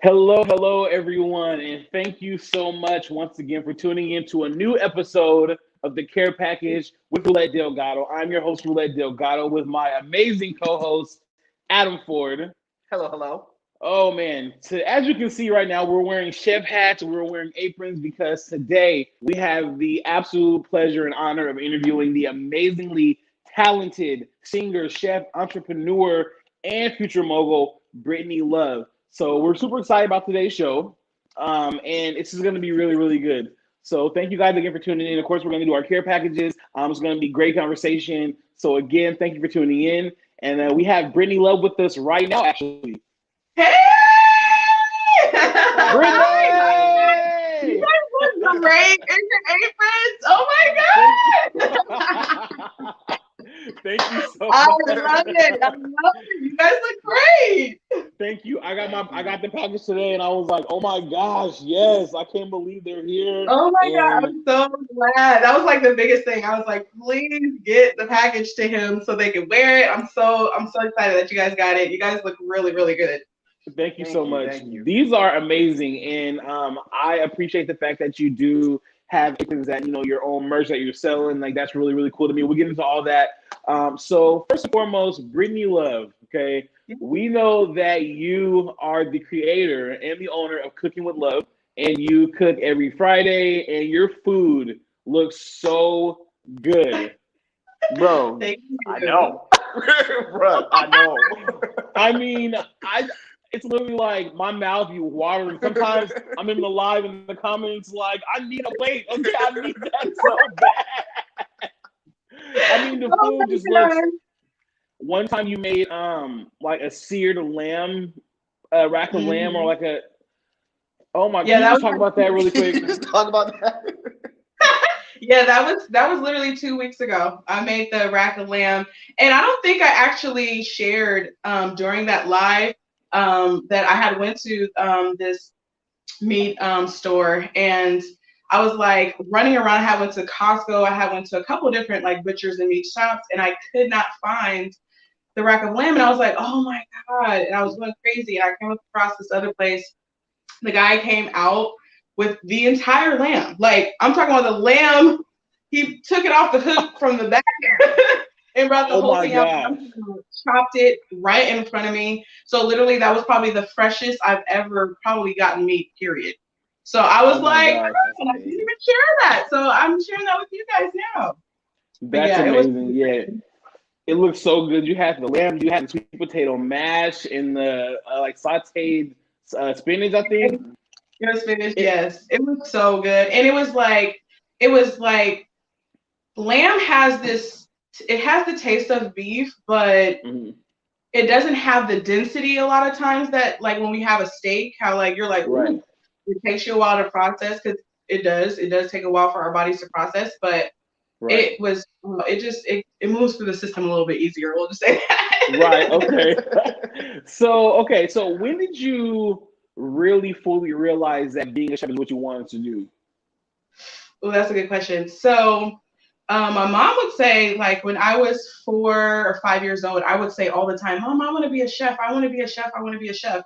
Hello, everyone, and thank you so much once again for tuning in to a new episode of the Care Package with Roulette Delgato. I'm your host, Roulette Delgato, with my amazing co-host, Adam Ford. Hello, hello. Oh man, as you can see right now, we're wearing chef hats, we're wearing aprons because today we have the absolute pleasure and honor of interviewing the amazingly talented singer, chef, entrepreneur, and future mogul, Brittinie Love. So we're super excited about today's show, and it's going to be really good. So thank you guys again for tuning in. Of course, we're going to do our care packages. It's going to be great conversation. So again, thank you for tuning in, and we have Brittinie Love with us right now, actually. Hey! You Brittinie! guys look great in your aprons. Oh my god! Thank you so I much. love it. I love it. You guys look great. Thank you. I got the package today, and I was like, oh my gosh, yes! I can't believe they're here. Oh my god, And I'm so glad. That was like the biggest thing. I was like, please get the package to him so they can wear it. I'm so excited that you guys got it. You guys look really good. thank you so much. Thank you. These are amazing, and I appreciate the fact that you do have things that your own merch that you're selling. Like that's really cool to me. We'll get into all that. So first and foremost, Brittinie Love. Okay, we know that you are the creator and the owner of Cooking with Love, and you cook every Friday, and your food looks so good, bro. Thank you. I know. Bruh, I know. I mean, it's literally like my mouth be watering. Sometimes I'm in the live in the comments like, I need a plate. Okay, I need that so bad. I mean, the Oh food my just god. looks. One time you made like a seared lamb, rack of lamb, or Mhm. like a. Oh my! Yeah, Can you that just was talk like about that really quick? Let's talk about that. Yeah, that was literally 2 weeks ago. I made the rack of lamb, and I don't think I actually shared during that live that I had went to this meat store, and I was like running around. I had went to Costco. I had went to a couple different like butchers and meat shops, and I could not find the rack of lamb. And I was like, oh my god! And I was going crazy. And I came across this other place. The guy came out with the entire lamb. Like I'm talking about the lamb. He took it off the hook from the back and brought the Oh whole my thing out. gosh! Chopped it right in front of me. So literally, that was probably the freshest I've ever probably gotten meat. Period. So I was Oh my like, gosh! oh, and I didn't even share that. So I'm sharing that with you guys now. But That's yeah, it was. amazing. Yeah, it looks so good. You had the lamb, you had the sweet potato mash, and the like sautéed spinach. I think It was finished. it. Yes, it was so good, and it was like lamb has this. It has the taste of beef, but Mhm. it doesn't have the density a lot of times that like when we have a steak, how like you're like, Right, ooh, it takes you a while to process because it does take a while for our bodies to process, but right, it was it moves through the system a little bit easier. We'll just say right. that. Okay. So when did you really fully realize that being a chef is what you wanted to do? Oh, that's a good question. So, my mom would say, like, when I was 4 or 5 years old, I would say all the time, Mom, I want to be a chef. I want to be a chef. I want to be a chef.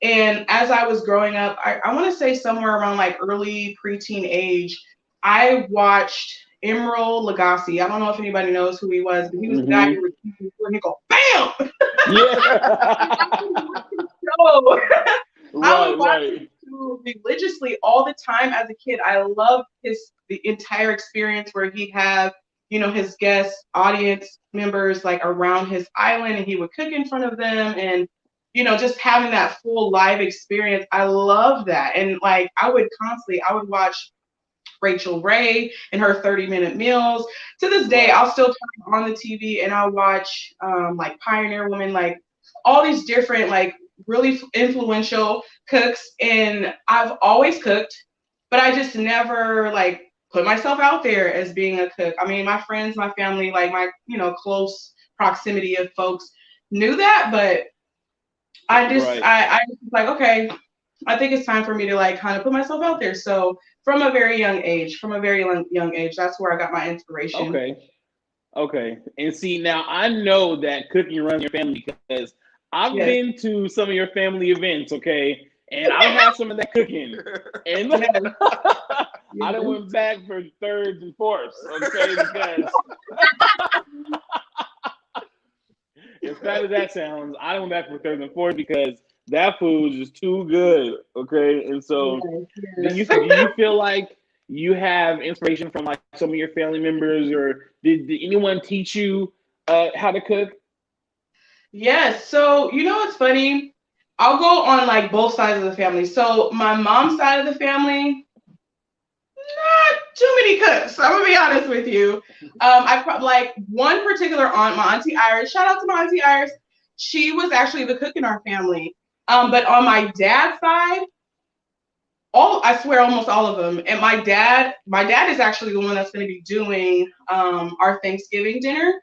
And as I was growing up, I want to say somewhere around like early preteen age, I watched Emerald Lagasse. I don't know if anybody knows who he was, but he was the guy Hmm. who would he go, BAM! Yeah. No. I Right, would watch right, him too religiously all the time as a kid. I loved the entire experience where he'd have, his guest audience members like around his island and he would cook in front of them and just having that full live experience. I love that. And like I would watch Rachel Ray and her 30-minute meals. To this day, right. I'll still turn on the TV and I'll watch like Pioneer Woman, like all these different like really influential cooks. And I've always cooked, but I just never like put myself out there as being a cook. I mean, my friends, my family, like my close proximity of folks knew that, but I just Right. I was like, okay, I think it's time for me to like kind of put myself out there. So from a very young age, that's where I got my inspiration. Okay. Okay. And see, now I know that cooking runs in your family because I've Yes. been to some of your family events, okay? And I had some of that cooking. And I done went back for thirds and fourths, okay? Because as bad as that sounds, I done went back for thirds and fourths because that food is just too good, okay? And so do you feel like you have inspiration from like some of your family members, or did anyone teach you how to cook? Yes. So, you know what's funny? I'll go on like both sides of the family. So, my mom's side of the family, not too many cooks. I'm gonna be honest with you. Like one particular aunt, my auntie Iris. Shout out to my auntie Iris. She was actually the cook in our family. But on my dad's side, I swear almost all of them. And my dad is actually the one that's going to be doing our Thanksgiving dinner.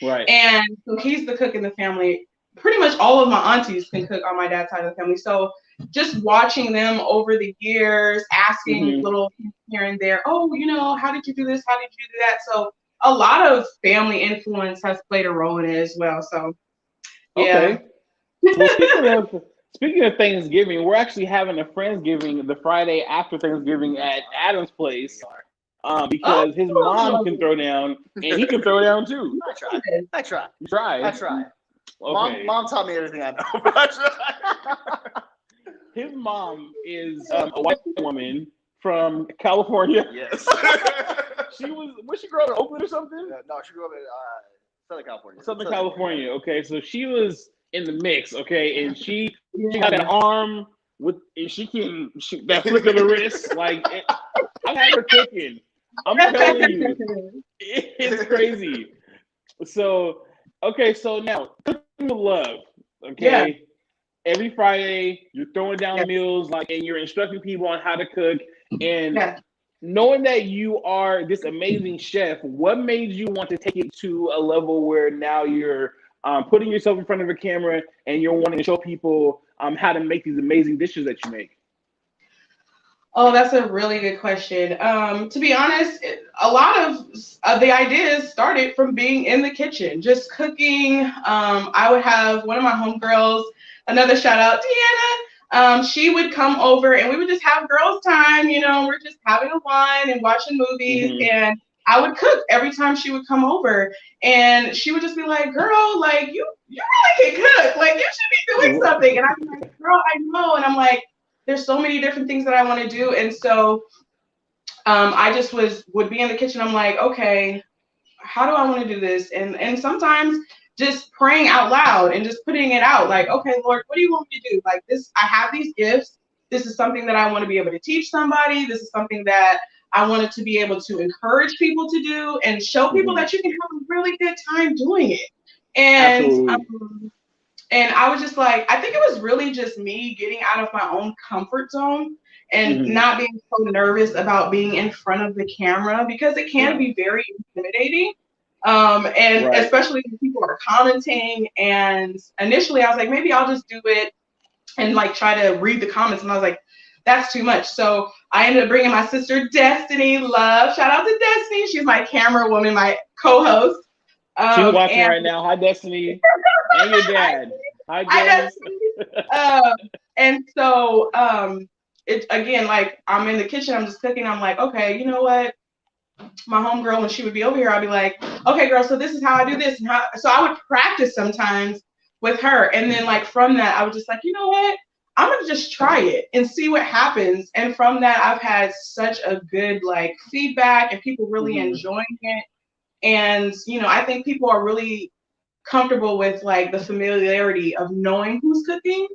Right. And so he's the cook in the family. Pretty much all of my aunties can cook on my dad's side of the family. So just watching them over the years, asking little here and there, oh, you know, how did you do this? How did you do that? So a lot of family influence has played a role in it as well. So yeah. Okay. Well, speaking of Thanksgiving, we're actually having a Friendsgiving the Friday after Thanksgiving at Adam's place. Because his mom can throw down, and he can throw down too. I try. You try. I try. Okay. Mom taught me everything I know. But I try. His mom is a white woman from California. Yes. Was she grew up in Oakland or something? No, she grew up in Southern California. Southern California. Okay, so she was in the mix. Okay, and she got an arm and she can shoot that flick of the wrist. Like I had her cooking. I'm telling you, it's crazy. So, okay, so now cooking with love. Okay, every Friday you're throwing down meals, and you're instructing people on how to cook. And knowing that you are this amazing chef, what made you want to take it to a level where now you're putting yourself in front of a camera and you're wanting to show people how to make these amazing dishes that you make? Oh, that's a really good question. To be honest, a lot of the ideas started from being in the kitchen, just cooking. I would have one of my homegirls, another shout out, Deanna. She would come over and we would just have girls' time. You know, we're just having a wine and watching movies. And I would cook every time she would come over. And she would just be like, girl, like, you really can cook. Like, you should be doing something. And I'm like, girl, I know. And I'm like, there's so many different things that I want to do. And so I just would be in the kitchen. I'm like, okay, how do I want to do this? And sometimes just praying out loud and just putting it out. Like, okay, Lord, what do you want me to do? Like this, I have these gifts. This is something that I want to be able to teach somebody. This is something that I wanted to be able to encourage people to do and show people that you can have a really good time doing it. And I was just like, I think it was really just me getting out of my own comfort zone and not being so nervous about being in front of the camera, because it can be very intimidating. Especially when people are commenting. And initially I was like, maybe I'll just do it and like try to read the comments. And I was like, that's too much. So I ended up bringing my sister, Destiny Love. Shout out to Destiny. She's my camera woman, my co-host. She's watching right now. Hi, Destiny. And your dad. Hi, Destiny. And so it again, like I'm in the kitchen, I'm just cooking. I'm like, okay, you know what? My homegirl, when she would be over here, I'd be like, okay, girl, so this is how I do this. So I would practice sometimes with her. And then like from that, I was just like, you know what? I'm going to just try it and see what happens. And from that, I've had such a good like feedback and people really enjoying it. And, you know, I think people are really comfortable with like the familiarity of knowing who's cooking.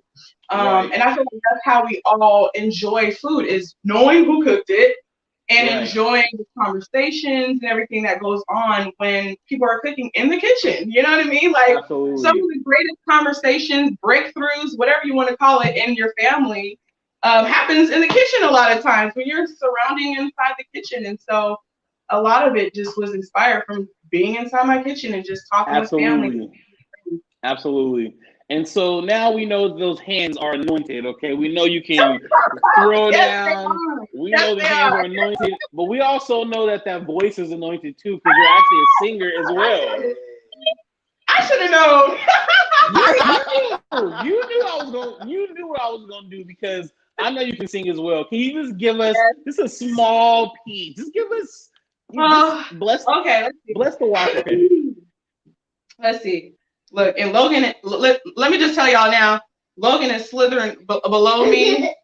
And I feel like that's how we all enjoy food, is knowing who cooked it and enjoying the conversations and everything that goes on when people are cooking in the kitchen. You know what I mean? Like some of the greatest conversations, breakthroughs, whatever you want to call it, in your family happens in the kitchen a lot of times when you're surrounding inside the kitchen. And so a lot of it just was inspired from being inside my kitchen and just talking with family. Absolutely. And so now we know those hands are anointed, okay? We know you can throw down. We know the hands are anointed, but we also know that voice is anointed too, because you're actually a singer as well. I should have known. You knew I was going. You knew what I was going to do because I know you can sing as well. Can you just give us just a small piece? Just give us. Bless. Okay, let's see. Bless the watcher. Okay. Let's see. Look, and Logan. Let me just tell y'all now. Logan is slithering below me.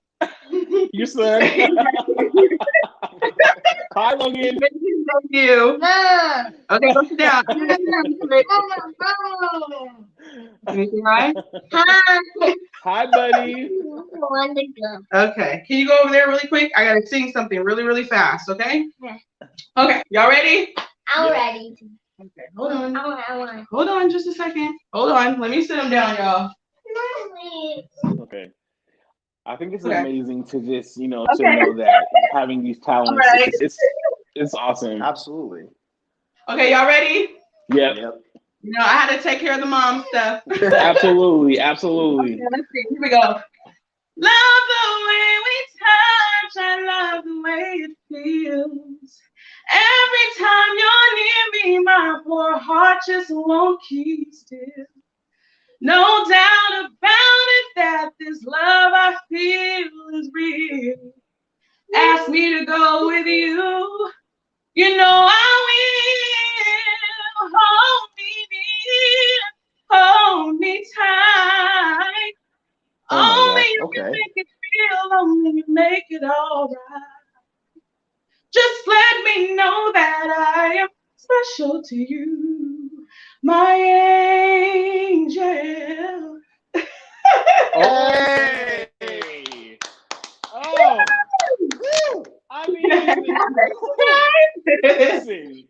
Your son. Hi, Logan. Thank you. Okay, go sit down. Hi. Hi, buddy. Okay, can you go over there really quick? I gotta sing something really, really fast. Okay. Yeah. Okay, y'all ready? I'm ready. Okay, hold on. I want. Hold on, just a second. Hold on. Let me sit them down, y'all. Okay. I think it's Okay. amazing to just, to know that having these talents, Right. it's awesome. Absolutely. Okay, y'all ready? Yep. I had to take care of the mom stuff. Absolutely. Absolutely. Okay, let's see. Here we go. Love the way we touch. I love the way it feels. Every time you're near me, my poor heart just won't keep still. No doubt about it that this love I feel is real. Ask me to go with you. You know I will. Hold me tight. Only you can make it feel, only you make it all right. Just let me know that I am special to you, my angel. Hey! Oh! I mean, listen,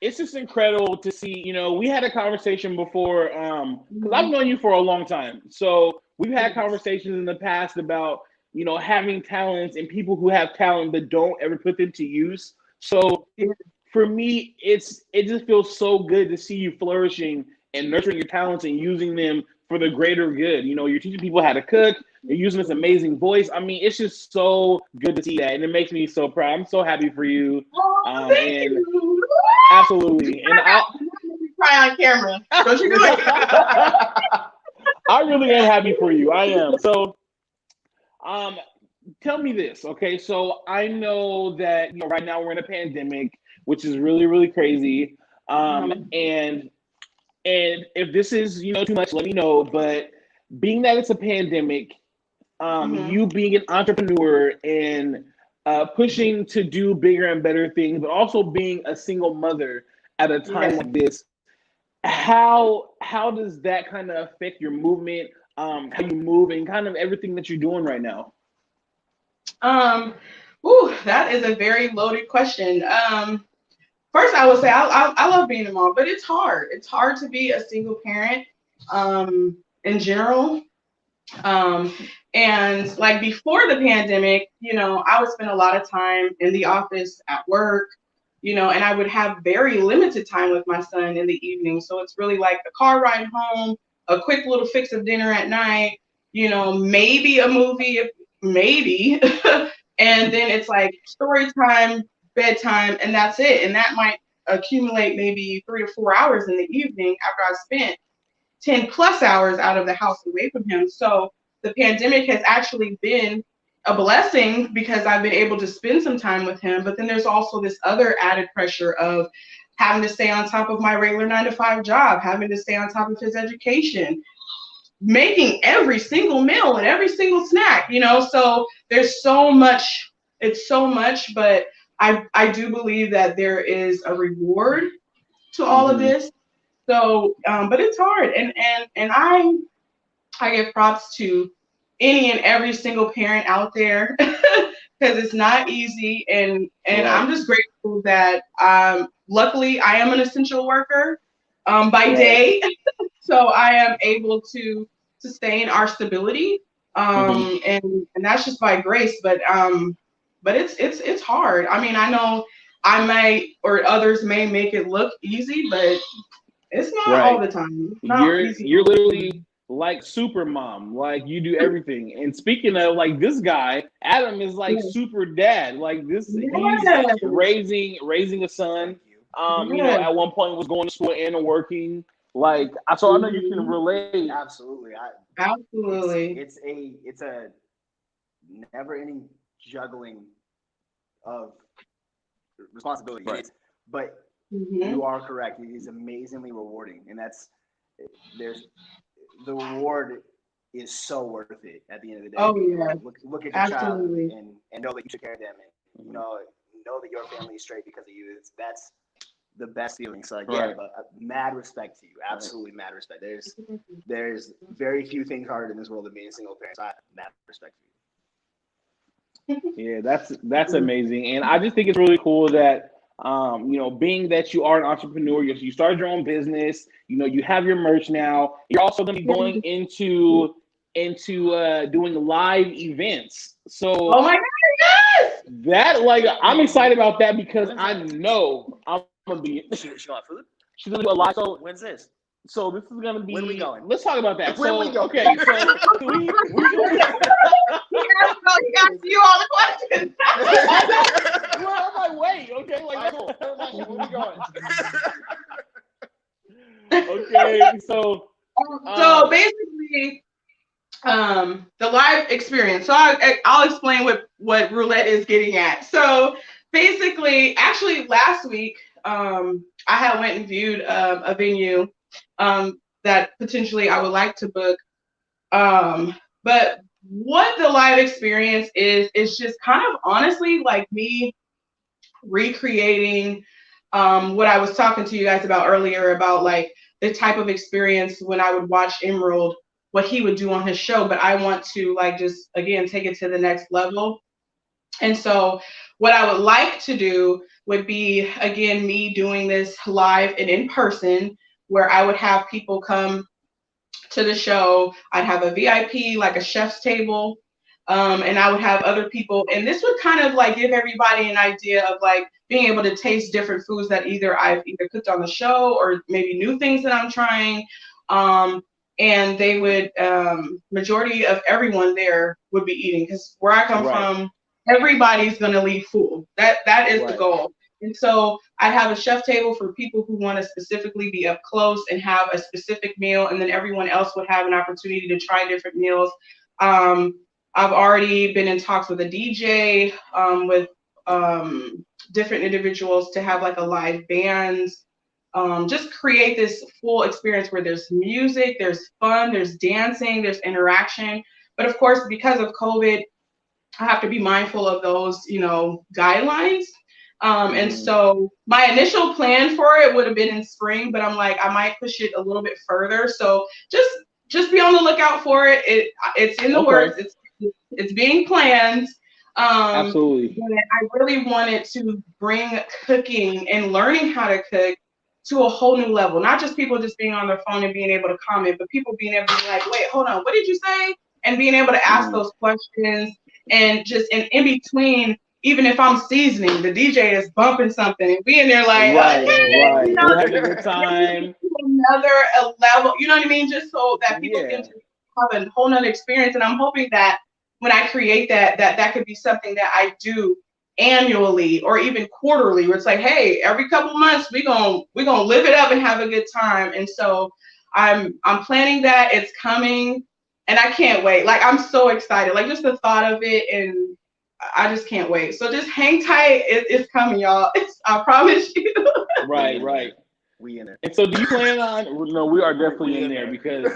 it's just incredible to see, we had a conversation before, because I've known you for a long time. So we've had conversations in the past about, having talents and people who have talent but don't ever put them to use. So for me, it just feels so good to see you flourishing and nurturing your talents and using them for the greater good. You're teaching people how to cook. You're using this amazing voice. I mean, it's just so good to see that, and it makes me so proud. I'm so happy for you. Thank you. Absolutely. And I'll cry on camera. Don't you do it? I really am happy for you. I am. So, tell me this, okay? So I know that right now we're in a pandemic, which is really, really crazy. And if this is too much, let me know. But being that it's a pandemic, you being an entrepreneur and pushing to do bigger and better things, but also being a single mother at a time like this, how does that kind of affect your movement, how you move, and kind of everything that you're doing right now? That is a very loaded question. First, I would say I love being a mom, but it's hard. It's hard to be a single parent in general. And like before the pandemic, I would spend a lot of time in the office at work, and I would have very limited time with my son in the evening. So it's really like the car ride home, a quick little fix of dinner at night, maybe a movie, maybe. And then it's like story time, bedtime, and that's it. And that might accumulate maybe 3 to 4 hours in the evening after I spent 10 plus hours out of the house away from him. So the pandemic has actually been a blessing because I've been able to spend some time with him. But then there's also this other added pressure of having to stay on top of my regular 9-to-5 job, having to stay on top of his education, making every single meal and every single snack, so there's so much, it's so much, but I do believe that there is a reward to all of this. So, but it's hard. And I give props to any and every single parent out there because it's not easy. And I'm just grateful that luckily I am an essential worker by day. So I am able to sustain our stability. And that's just by grace. But it's hard. I mean, I know I might or others may make it look easy, but it's not all the time. You're literally like super mom, like you do everything. And speaking of like this guy, Adam is like super dad. Like this, he's raising a son. At one point was going to school and working. Like, so I know you can relate. Absolutely. Absolutely. It's a never-ending juggling of responsibility. Right. But you are correct. It is amazingly rewarding, and the reward is so worth it at the end of the day. Oh yeah. Look at your Absolutely. child and know that you took care of them, and know that your family is straight because of you. That's the best feeling. So but mad respect to you. Absolutely mad respect. There's very few things harder in this world than being a single parent. So I have mad respect for you. Yeah, that's amazing, and I just think it's really cool that being that you are an entrepreneur, you started your own business. You have your merch now. You're also going to be going into doing live events. So, oh my God, yes! That I'm excited about that because I know I'm gonna be. She got food. She's gonna do a live. So when's this? So this is gonna be. When we going? Let's talk about that. When we going? Okay, so we He asked you all the questions. well, I'm like, wait, okay, like cool. When we going? Okay, so basically, the live experience. So I'll explain what Roulette is getting at. So basically, actually last week, I had went and viewed a venue that potentially I would like to book. But what the live experience is just kind of honestly like me recreating what I was talking to you guys about earlier about like the type of experience when I would watch Emerald, what he would do on his show, but I want to like just again take it to the next level. And so what I would like to do would be again me doing this live and in person, where I would have people come to the show. I'd have a VIP, like a chef's table, and I would have other people, and this would kind of like give everybody an idea of like being able to taste different foods that I've cooked on the show or maybe new things that I'm trying. And they would, majority of everyone there would be eating, because where I come from, everybody's gonna leave full. That is the goal. And so I have a chef table for people who want to specifically be up close and have a specific meal, and then everyone else would have an opportunity to try different meals. I've already been in talks with a DJ, with different individuals to have like a live band. Just create this full experience where there's music, there's fun, there's dancing, there's interaction. But of course, because of COVID, I have to be mindful of those, guidelines. And so my initial plan for it would have been in spring, but I'm like, I might push it a little bit further. So just be on the lookout for it. It's in the works. It's being planned. Absolutely. But I really wanted to bring cooking and learning how to cook to a whole new level. Not just people just being on their phone and being able to comment, but people being able to be like, wait, hold on, what did you say? And being able to ask those questions, and just in between, even if I'm seasoning, the DJ is bumping something and being there like, we're having a good time. Another level, you know what I mean? Just so that people can have a whole nother experience. And I'm hoping that when I create that could be something that I do annually or even quarterly, where it's like, hey, every couple months we're gonna live it up and have a good time. And so I'm planning that. It's coming, and I can't wait. Like, I'm so excited, like just the thought of it, and I just can't wait. So just hang tight. It's coming, y'all. I promise you. Right. We in it. And so do you plan on, no, we are definitely in there, because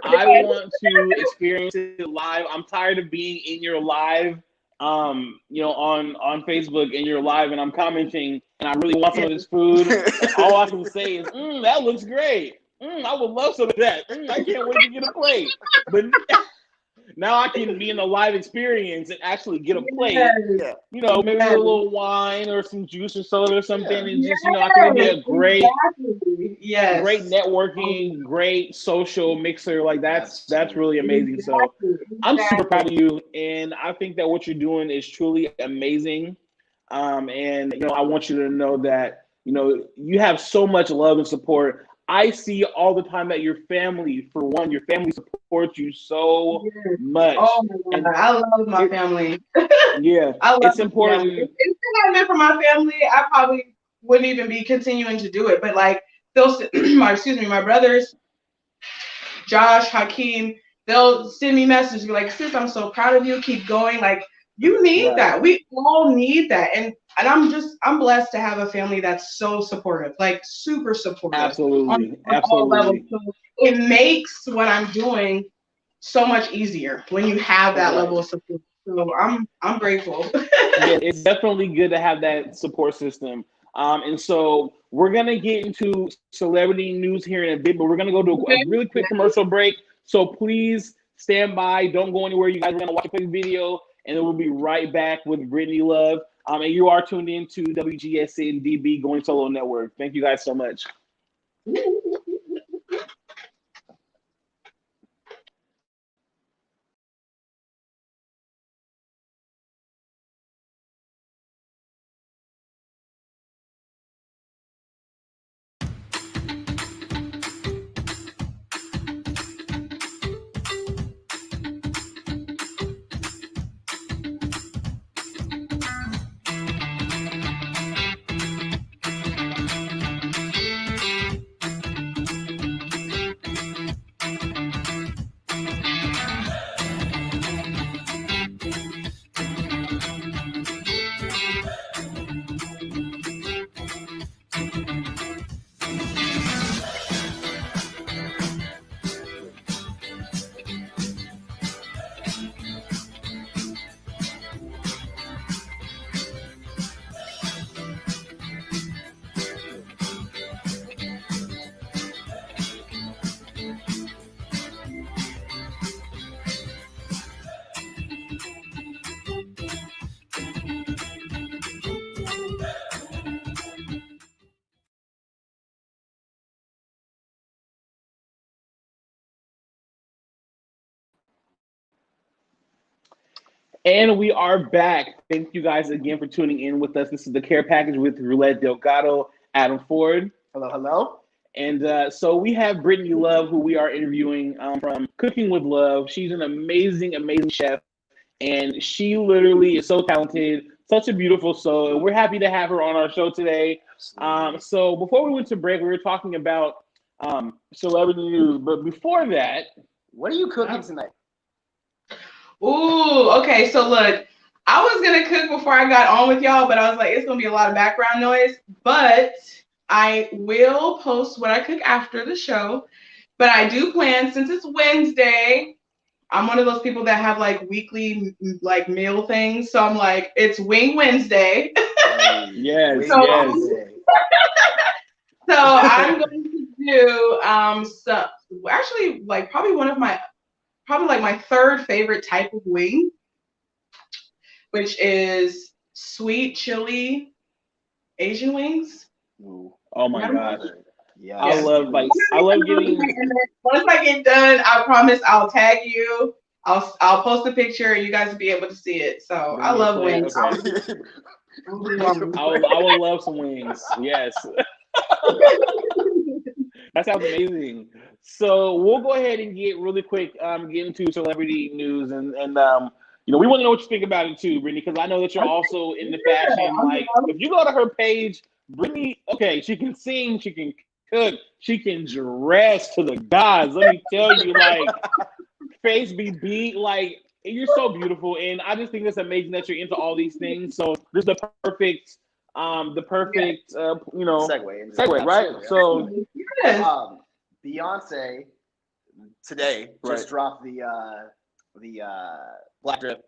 I want to experience it live. I'm tired of being in your live, on Facebook, in your live, and I'm commenting, and I really want some of this food. All I can say is, that looks great. I would love some of that. I can't wait to get a plate. But now I can be in a live experience and actually get a plate. Maybe a little wine or some juice or soda or something, and just I think it'd be a great networking, great social mixer. Like that's really amazing. So I'm super proud of you, and I think that what you're doing is truly amazing. And I want you to know that you have so much love and support. I see all the time that your family supports you so much. Oh my God, I love my family. Yeah, I love it's important. If it hadn't been for my family, I probably wouldn't even be continuing to do it. But like they'll my brothers, Josh, Hakeem, they'll send me messages, be like, sis, I'm so proud of you. Keep going. Like you need that. We all need that. And I'm blessed to have a family that's so supportive, like super supportive. Absolutely. On all levels. So it makes what I'm doing so much easier when you have that level of support. So I'm grateful. Yeah, it's definitely good to have that support system. And so we're gonna get into celebrity news here in a bit, but we're gonna go to a really quick commercial break. So please stand by. Don't go anywhere. You guys are gonna watch a quick video, and then we'll be right back with Brittinie Love. And you are tuned in to WGSN-DB Going Solo Network. Thank you guys so much. And we are back. Thank you guys again for tuning in with us. This is the Care Package with Roulette, Delgato, Adam Ford. Hello, hello. And so we have Brittinie Love, who we are interviewing from Cooking with Love. She's an amazing, amazing chef, and she literally is so talented, such a beautiful soul, and we're happy to have her on our show today. So before we went to break, we were talking about celebrity news, but before that, what are you cooking tonight? Ooh, okay. So look, I was gonna cook before I got on with y'all, but I was like, it's gonna be a lot of background noise. But I will post what I cook after the show. But I do plan, since it's Wednesday, I'm one of those people that have like weekly like meal things. So I'm like, it's Wing Wednesday. Yes. So I'm going to do actually like probably my third favorite type of wing, which is sweet chili Asian wings. Ooh. Oh my gosh. Yeah. I love getting. Once I get done, I promise I'll tag you. I'll post a picture and you guys will be able to see it. So I love wings. Okay. I would love some wings. Yes. That sounds amazing. So we'll go ahead and get really quick, get into celebrity news, and we want to know what you think about it too, Brittinie, because I know that you're also in the fashion. Like, if you go to her page, Brittinie, okay, she can sing, she can cook, she can dress to the gods. Let me tell you, like, face be beat, like, you're so beautiful, and I just think it's amazing that you're into all these things. So this is the perfect segue, right? So Beyonce today just dropped the black drip.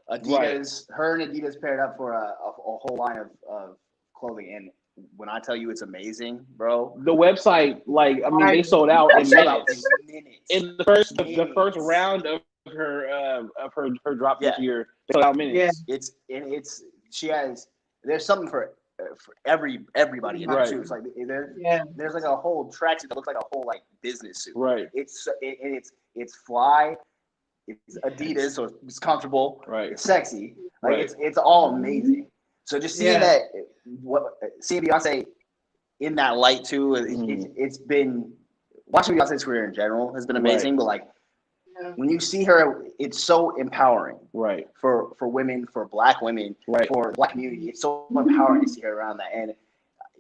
Adidas, her and Adidas paired up for a whole line of clothing, and when I tell you it's amazing, bro. The website, like, I mean, they sold out in minutes. In the first round of her drop this year, they sold out in minutes. Yeah. There's something for everybody in there too. It's like there's like a whole tracksuit that looks like a whole like business suit. Right. It's fly. It's Adidas, so it's comfortable. Right. It's sexy. Like it's all amazing. So just seeing seeing Beyonce in that light too, it's been watching Beyonce's career in general has been amazing. But like when you see her, it's so empowering. Right. For women, for Black women, for the Black community, it's so empowering to see her around that. And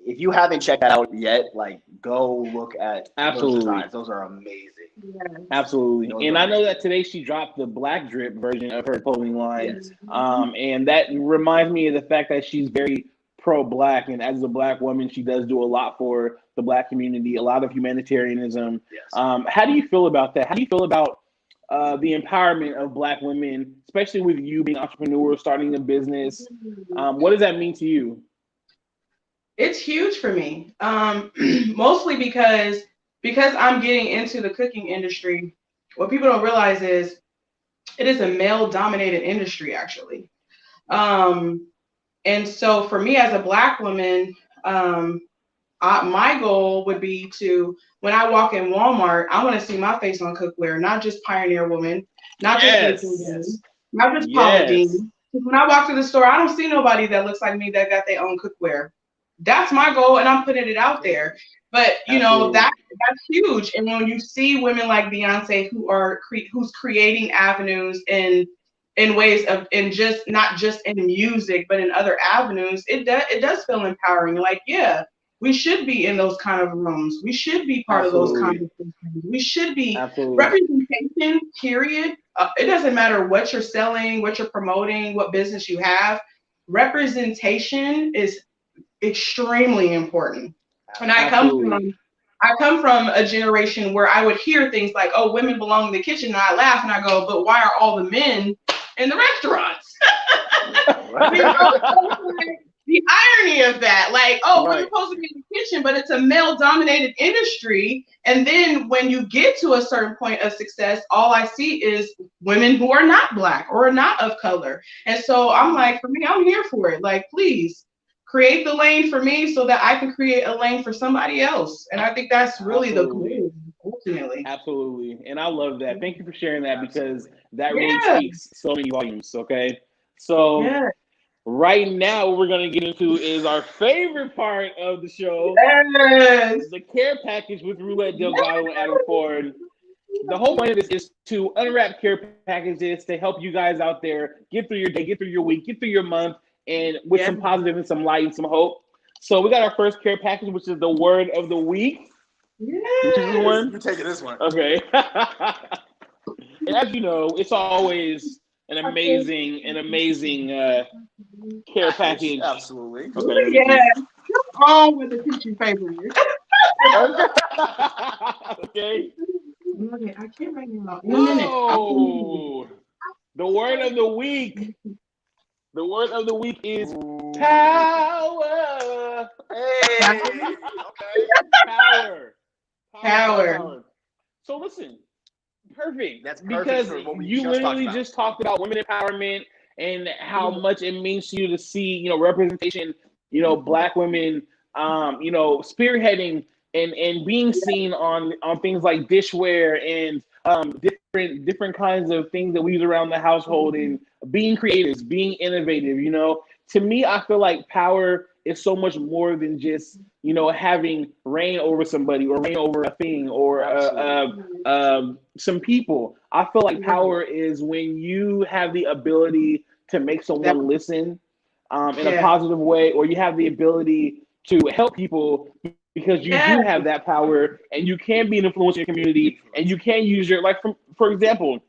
if you haven't checked that out yet, like go look at Absolutely. those designs. Those are amazing. Yes. Absolutely. Those And are I know amazing. that today she dropped the black drip version of her clothing line. Yes. And that reminds me of the fact that she's very pro-black, and as a black woman, she does do a lot for the black community, a lot of humanitarianism. Yes. How do you feel about that? How do you feel about the empowerment of black women, especially with you being entrepreneurs, starting a business? What does that mean to you? It's huge for me, mostly because I'm getting into the cooking industry. What people don't realize is it is a male-dominated industry, actually. And so for me as a Black woman, my goal would be to, when I walk in Walmart, I want to see my face on cookware, not just Pioneer Woman, not just Brittinie Woman, not just Paula Deen. When I walk through the store, I don't see nobody that looks like me that got their own cookware. That's my goal, and I'm putting it out there. But you know that's huge. And when you see women like Beyonce who's creating avenues in ways of, in just not just in music, but in other avenues, it does feel empowering. Like, yeah, we should be in those kind of rooms. We should be part of those conversations. We should be representation. Period. It doesn't matter what you're selling, what you're promoting, what business you have. Representation is extremely important. And I come from a generation where I would hear things like, "Oh, women belong in the kitchen," and I laugh and I go, "But why are all the men in the restaurants?" You know, the irony of that, like, oh, we're supposed to be in the kitchen, but it's a male-dominated industry. And then when you get to a certain point of success, all I see is women who are not Black or not of color. And so I'm like, for me, I'm here for it. Like, please create the lane for me so that I can create a lane for somebody else. And I think that's really the goal, ultimately. Absolutely. And I love that. Thank you for sharing that, because that really speaks so many volumes. Okay. So right now, what we're going to get into is our favorite part of the show. The care package with Roulette, Delgato, and Adam Ford. The whole point of this is to unwrap care packages to help you guys out there get through your day, get through your week, get through your month, and with some positive and some light and some hope. So we got our first care package, which is the word of the week. You're taking this one. Okay. And as you know, it's always an amazing care package. Absolutely. Okay. Yeah. What's wrong with the tissue paper? Okay. Okay, I can't write it out. Oh, the word of the week. The word of the week is power. Hey. Okay. Power. So listen, perfect. That's perfect, because for what we you literally just talked about women empowerment and how much it means to you to see, representation, Black women, spearheading and being seen on things like dishware and different kinds of things that we use around the household, and being creatives, being innovative. To me, I feel like power is so much more than just having reign over somebody or reign over a thing or some people. I feel like power is when you have the ability to make someone listen in a positive way, or you have the ability to help people because you do have that power, and you can be an influence in your community, and you can use your, for example,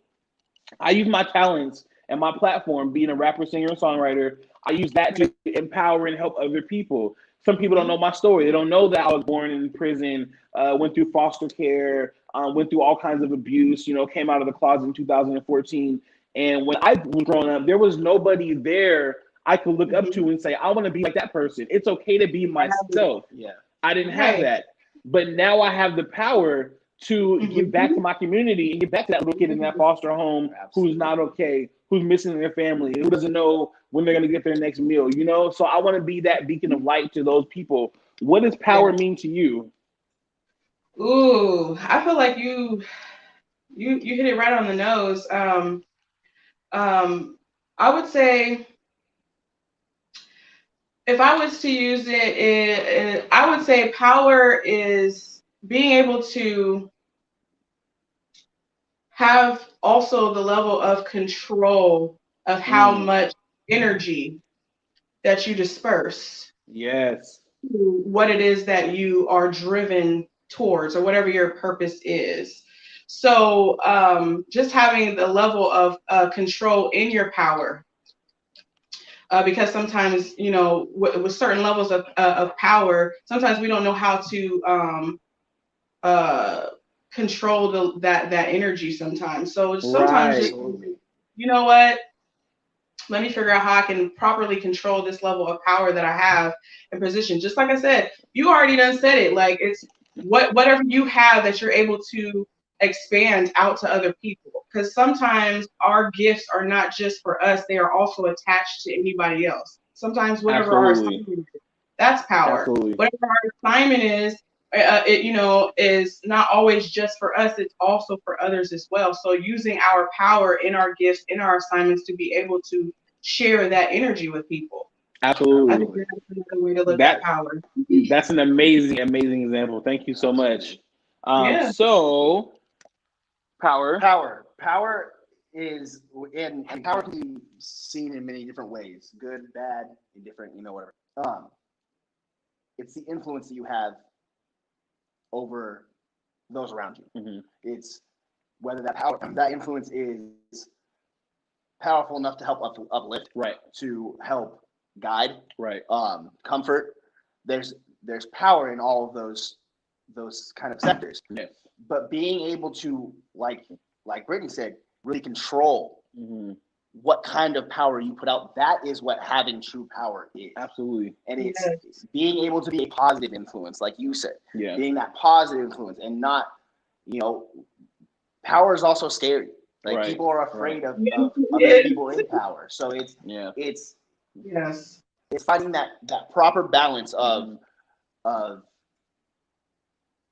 I use my talents and my platform, being a rapper, singer, and songwriter. I use that to empower and help other people. Some people don't know my story. They don't know that I was born in prison, went through foster care, went through all kinds of abuse, came out of the closet in 2014. And when I was growing up, there was nobody there I could look up to and say, I want to be like that person. It's okay to be myself. Yeah. I didn't have that. But now I have the power to give back to my community and give back to that little kid in that foster home who's not okay, who's missing their family, who doesn't know when they're going to get their next meal, So I want to be that beacon of light to those people. What does power mean to you? Ooh, I feel like you hit it right on the nose. I would say, if I was to use it, I would say power is being able to have also the level of control of how much energy that you disperse. Yes. to what it is that you are driven towards or whatever your purpose is. So just having the level of control in your power, because sometimes, you know, with certain levels of power, sometimes we don't know how to control that energy sometimes. So sometimes Right. just, you know what, let me figure out how I can properly control this level of power that I have in position. Just like I said, you already done said it. Like, it's whatever you have that you're able to expand out to other people. Because sometimes our gifts are not just for us, they are also attached to anybody else. Sometimes whatever our Absolutely. assignment is, that's power. Absolutely. Whatever our assignment is, it, you know, is not always just for us, it's also for others as well. So using our power in our gifts, in our assignments, to be able to share that energy with people. Absolutely. I think that's another way to look That- at power. That's an amazing example. Thank you so much. Yeah. So, power. Power is, and power can be seen in many different ways, good, bad, indifferent, you know, whatever. It's the influence that you have over those around you. Mhm. It's whether that influence is powerful enough to help uplift, Right. to help guide, Right. comfort. There's power in all of those kind of sectors. Yes. But being able to, like Brittinie said, really control Mm-hmm. what kind of power you put out, that is what having true power is. Absolutely. And it's being able to be a positive influence, like you said. Yeah. Being that positive influence and not, you know, power is also scary. Like, Right. people are afraid of Yeah. people in power. So it's Yes. it's finding that proper balance of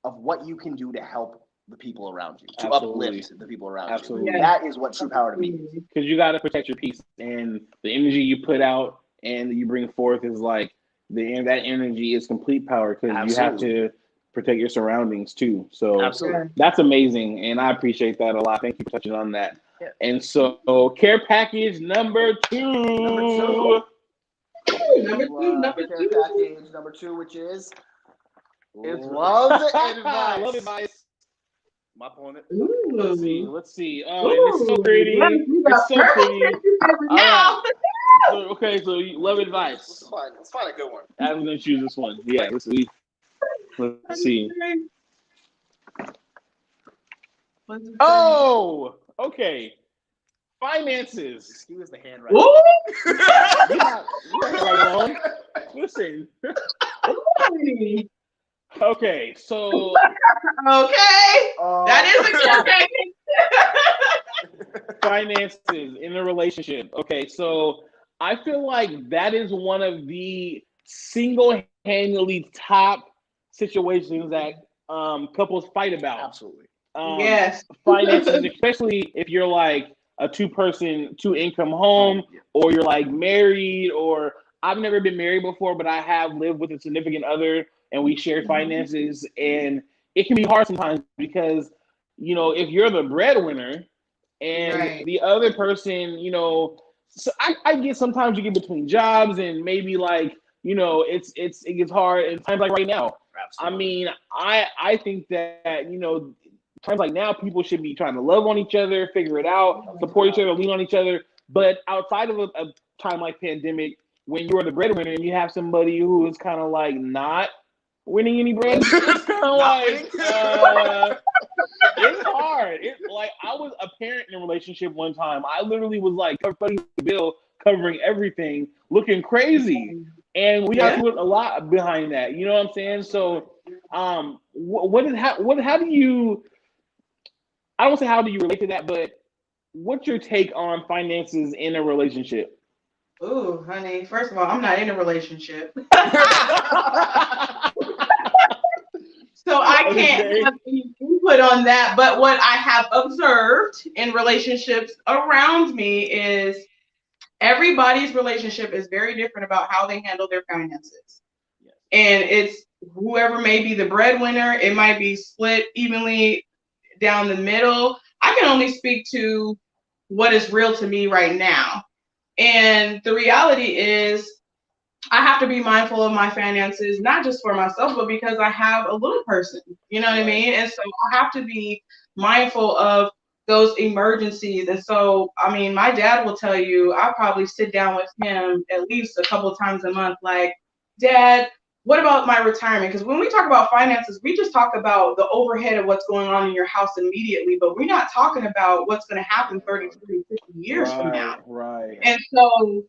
what you can do to help the people around you, to Absolutely. uplift the people around Absolutely. you. That is what true power to me is. Because you got to protect your peace, and the energy you put out and that you bring forth is like that energy is complete power, because you have to protect your surroundings too. So Absolutely. that's amazing, and I appreciate that a lot. Thank you for touching on that. Yeah. And so, care package number two. Number Care two. package number 2, which is love advice. Love advice. My opponent. Let's see. Oh, and this is so pretty. It's so pretty. All Now. right. So love advice. Let's find a good one. I'm gonna choose this one. Yeah. Let's see. Oh, okay. Finances. Excuse the handwriting. Listen. Okay, so Okay. That is a good thing. finances in a relationship. Okay, so I feel like that is one of the single-handedly top situations that couples fight about. Absolutely. Yes. Finances, especially if you're like a two-person, two-income home, or you're like married, or I've never been married before, but I have lived with a significant other, and we share finances, and it can be hard sometimes because, you know, if you're the breadwinner and the other person, you know, so I get sometimes you get between jobs and maybe like, you know, it gets hard in times like right now. Absolutely. I mean, I think that, you know, times like now, people should be trying to love on each other, figure it out, support each other, lean on each other. But outside of a time like pandemic, when you're the breadwinner and you have somebody who is kind of like not winning any bread, it's kind of like it's hard. It's like I was a parent in a relationship one time. I literally was like covering the bill, covering everything, looking crazy, and we have to put a lot behind that. You know what I'm saying? So, how do you? I don't say how do you relate to that, but what's your take on finances in a relationship? Ooh, honey. First of all, I'm not in a relationship. So I can't have any input on that. But what I have observed in relationships around me is everybody's relationship is very different about how they handle their finances. And it's whoever may be the breadwinner, it might be split evenly down the middle. I can only speak to what is real to me right now. And the reality is, I have to be mindful of my finances, not just for myself, but because I have a little person, you know what I mean? And so I have to be mindful of those emergencies. And so, I mean, my dad will tell you, I probably sit down with him at least a couple of times a month, like, Dad, what about my retirement? Because when we talk about finances, we just talk about the overhead of what's going on in your house immediately, but we're not talking about what's going to happen 30, 40, 50 years from now. Right. And so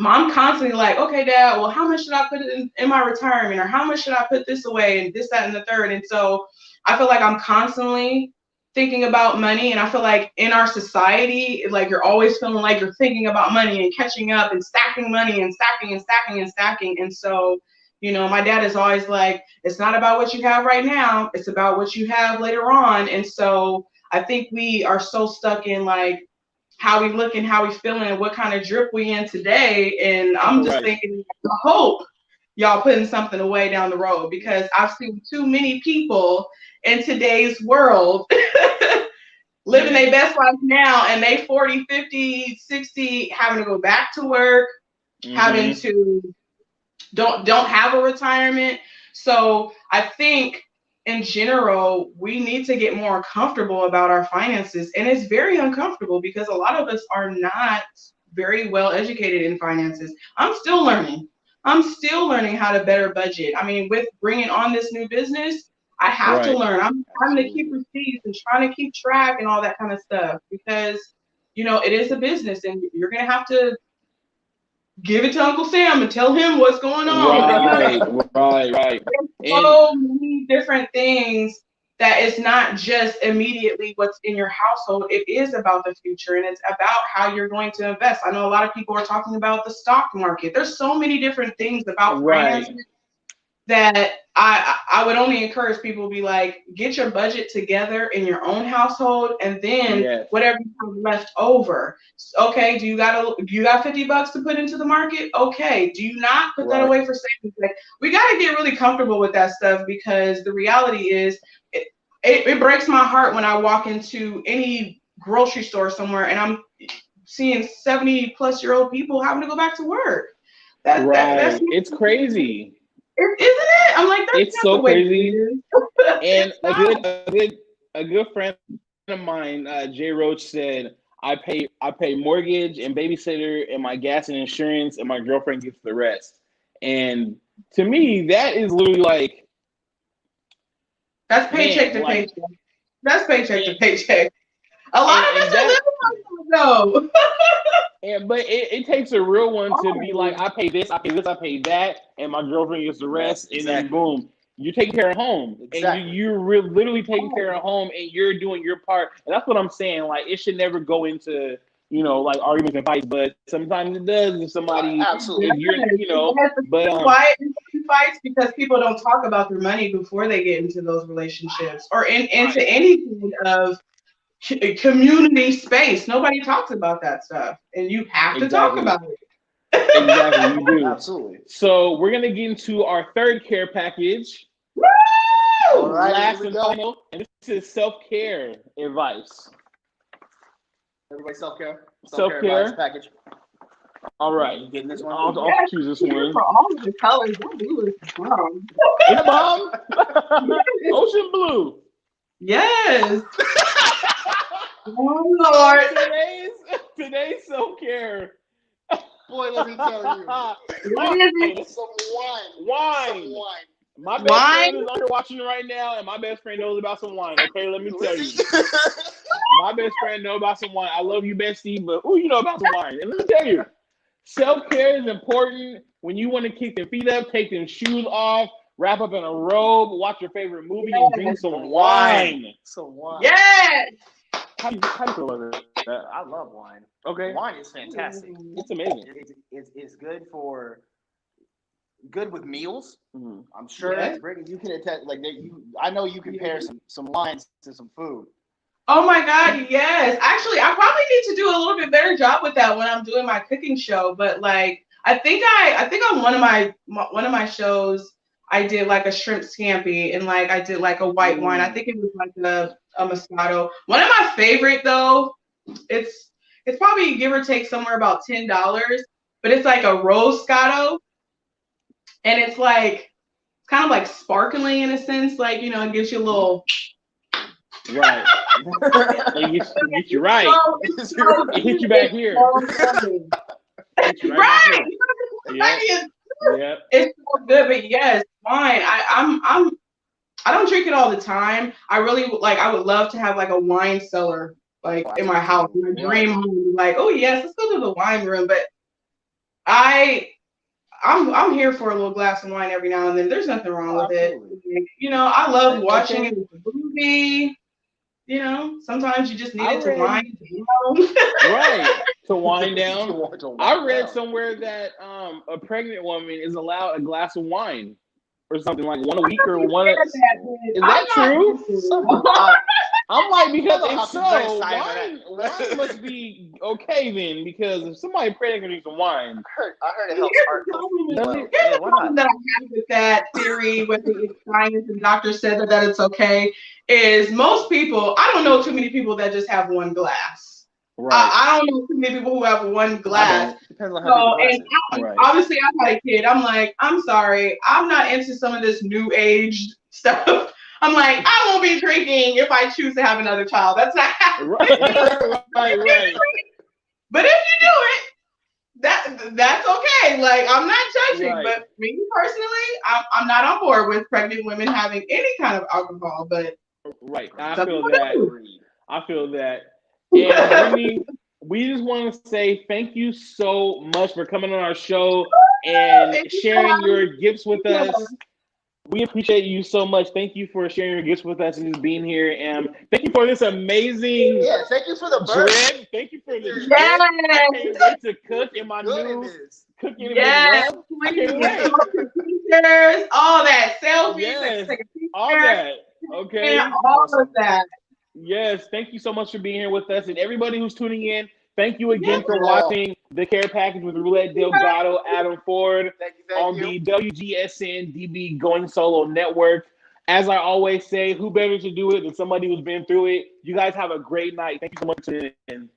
I'm constantly like, okay, Dad, well, how much should I put in my retirement? Or how much should I put this away and this, that, and the third? And so I feel like I'm constantly thinking about money. And I feel like in our society, like you're always feeling like you're thinking about money and catching up and stacking money and stacking and stacking and stacking. And so, you know, my dad is always like, it's not about what you have right now. It's about what you have later on. And so I think we are so stuck in like, how we looking, how we feeling, and what kind of drip we in today. And I'm just thinking, I hope y'all putting something away down the road, because I've seen too many people in today's world living their best life now, and they 40, 50, 60, having to go back to work, having to don't have a retirement. So I think in general, we need to get more comfortable about our finances. And it's very uncomfortable because a lot of us are not very well educated in finances. I'm still learning how to better budget. I mean, with bringing on this new business, I have to learn. I'm trying to keep receipts and trying to keep track and all that kind of stuff, because, you know, it is a business and you're going to have to give it to Uncle Sam and tell him what's going on. Right. So many different things that it's not just immediately what's in your household. It is about the future, and it's about how you're going to invest. I know a lot of people are talking about the stock market. There's so many different things about finances that I would only encourage people to be like, get your budget together in your own household, and then whatever you have left over. Okay, do you got $50 to put into the market? Okay, do you not put that away for savings? Like, we got to get really comfortable with that stuff, because the reality is it breaks my heart when I walk into any grocery store somewhere and I'm seeing 70-plus-year-old people having to go back to work. That's it's crazy. Isn't it? I'm like, that's it's so crazy. And a good friend of mine, Jay Roach, said, I pay mortgage and babysitter and my gas and insurance, and my girlfriend gets the rest. And to me, that is literally like, that's paycheck to paycheck. That's paycheck to paycheck. A lot of us are living like that, though. But it takes a real one to be like, I pay this, I pay that, and my girlfriend gets the rest, and then boom, you're taking care of home. And you're literally taking care of home, and you're doing your part. And that's what I'm saying. Like, it should never go into, you know, like arguments and fights, but sometimes it does if somebody, if you're, you know, but quiet fights, because people don't talk about their money before they get into those relationships or into any kind of community space. Nobody talks about that stuff, and you have to talk about it. Exactly, you do. Absolutely. So we're gonna get into our third care package. Woo! All right, last and final, and this is self-care advice. Everybody self-care. Self-care package. All right, you getting this one? I'll choose this one. For all the colors, blue is bomb. It's bomb. Ocean blue. Yes. Oh Lord. Today's self-care. Boy, let me tell you. What is it? Some wine. Wine. My best friend is under watching right now, and my best friend knows about some wine. Okay, let me tell you. My best friend knows about some wine. I love you, bestie, but you know about some wine. And let me tell you, self-care is important. When you want to kick your feet up, take them shoes off, wrap up in a robe, watch your favorite movie, and drink some wine. Some wine. Yes. How do you feel about it? I love wine. Okay. Wine is fantastic. It's amazing. It's good with meals. Mm-hmm. I'm sure, Brittinie, you can attest. Like I know you can pair some wines to some food. Oh my God, yes. Actually, I probably need to do a little bit better job with that when I'm doing my cooking show. But like, I think on one of my shows, I did like a shrimp scampi, and like I did like a white wine. I think it was like a Moscato. One of my favorite though, it's probably give or take somewhere about $10, but it's like a Roscato. and it's like kind of like sparkling in a sense, like it gives you a little. Right. It gets you right. It hits you back here. Right. Yep. It's so good, but yes, wine. I don't drink it all the time. I really I would love to have like a wine cellar like in my house. My dream home, like, oh yes, let's go to the wine room. But I'm here for a little glass of wine every now and then. There's nothing wrong with it. I love watching it with a movie. Sometimes you just need it to wind down. Right. To wind down. I read somewhere that a pregnant woman is allowed a glass of wine or something like one a week or one. Is that true? I'm like, because if so, wine must be okay then, because if somebody pregnant can drink some wine. I heard it helps heart health. Here's the problem that I have with that theory, with the science and doctors said that it's okay, is most people, I don't know too many people that just have one glass. Right. I don't know too many people who have one glass. Depends on how and obviously I've had a kid. I'm like, I'm sorry, I'm not into some of this new age stuff. I'm like, I won't be drinking if I choose to have another child. That's not happening. Right. But if you do it, that's okay. Like, I'm not judging, but me personally, I'm not on board with pregnant women having any kind of alcohol. But I feel that. And Brittinie, we just want to say thank you so much for coming on our show and sharing your gifts with us. We appreciate you so much. Thank you for sharing your gifts with us and just being here. And thank you for this amazing. Yeah, thank you for the bread. Thank you for the bread. I can't wait to cook in my new cooking. Yes, pictures, all that, selfies, yes, all that. Okay, all of that. Yes, thank you so much for being here with us, and everybody who's tuning in. Thank you again for watching The Care Package with Roulette, Delgato, Adam Ford on the WGSN-DB Going Solo Network. As I always say, who better to do it than somebody who's been through it? You guys have a great night. Thank you so much for tuning in.